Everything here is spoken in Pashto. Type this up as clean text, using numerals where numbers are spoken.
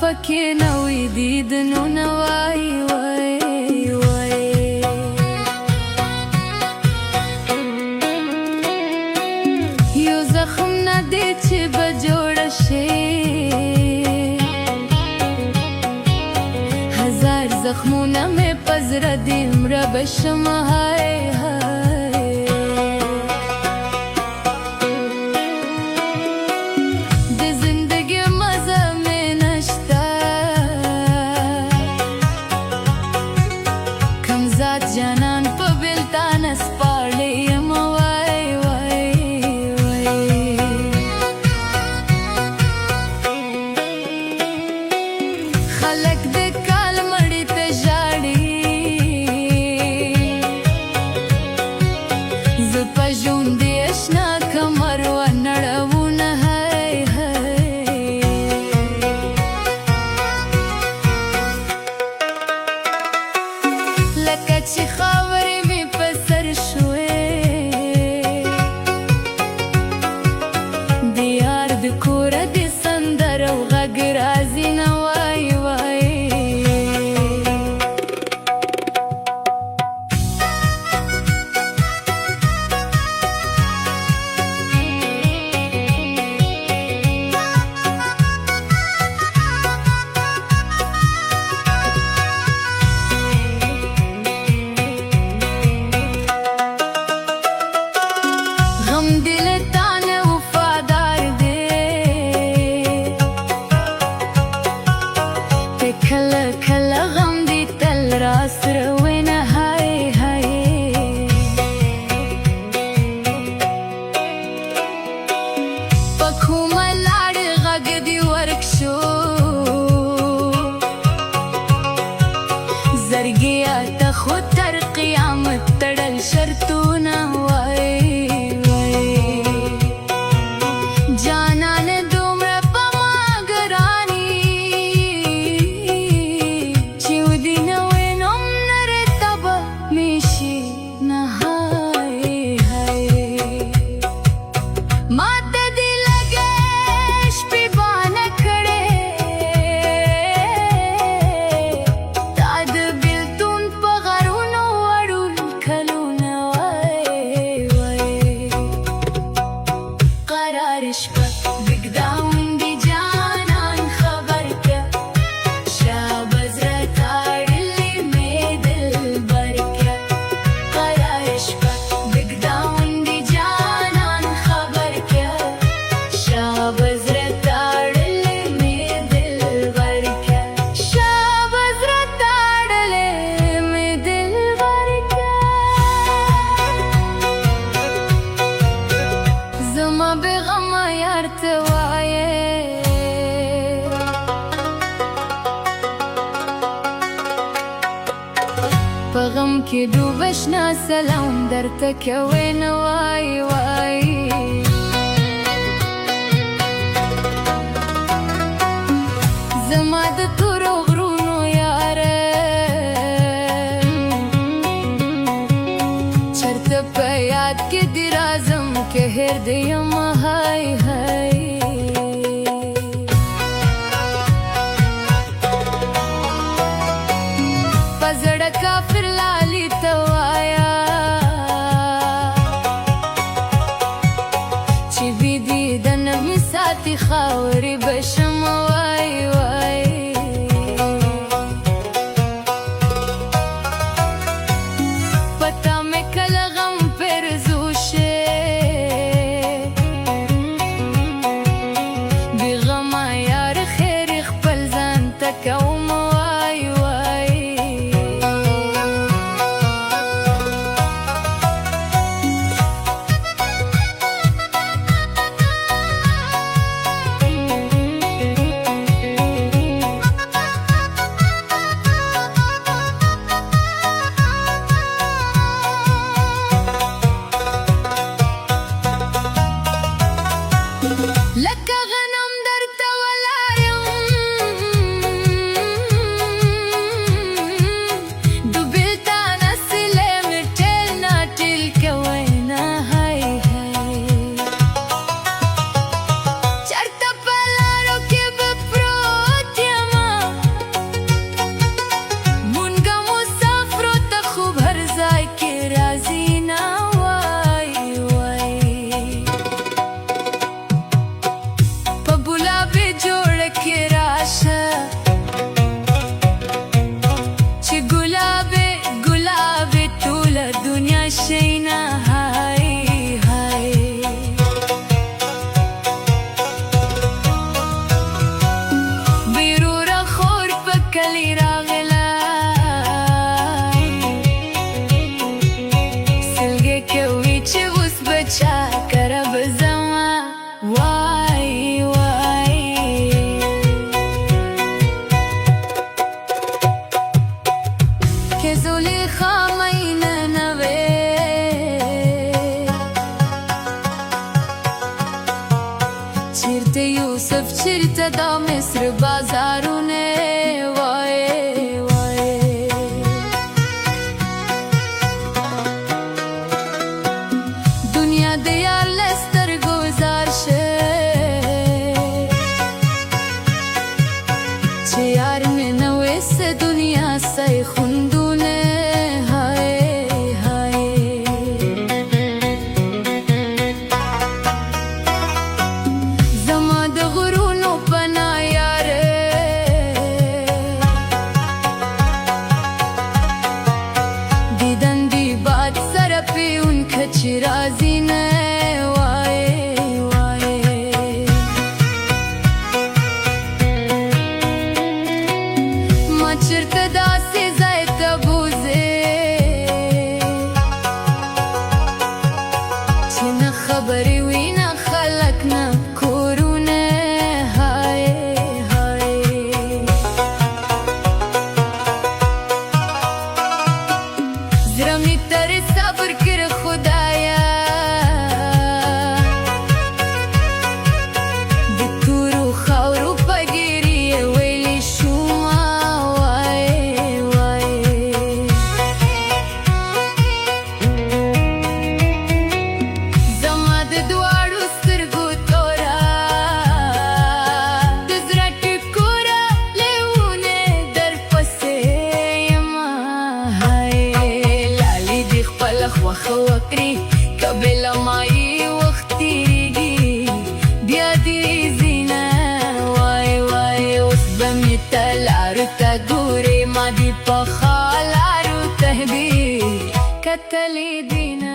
پکې نوې دیدنونه وای وای وای یو زخم نه دی چې به جوړه شي هزار زخمونه مې په زړه دي مړه به شم های جانان په بلتان سپارلی یم وای وای وای خلک د کال مړي ته ژاړي زه په ژوندې اشنا کمر ونړوونه های های لکه چې خاورې مې په سر شوې د یار د کوره د سندره او غږ راځي نه وای وای کله کله غم دی تل راسره وینه های های په کومه لار غږ دی ورک شو زړګیه ته خو تر قیامت تړل شرطونه وای وای جانان په غم کې ډوب اشنا سلام درته کوي نه وای وای زما د تورو غرونو یاره چرته په یاد کې دې راځم که هېر دې یم های های په زړه کافر لالي ته وایا چې بې دیدنه مې ساتي خاورې به شم وای وای پتا مې کله غم پرزو شي چې یار مې نه وې څه دنیا سای خوندونه هاي هاي زما د غرونو پناه یاره دیدن دی باد سره پیونکه چې راځي نه چرته داسې ځای ته بوځې چې نه خبرې وي نه خلک نه کورونه هاي هاي زړه مې تر صبر کړ خدایا د تورو خاورو په ګیري ویلې شومه خوخه وکړي کبله مایي وخت تېرېږي بیا دې ځینه وای وای اوس به مې ته لارو ته ګورې ما دې پخا لارو ته دې کتلې دینه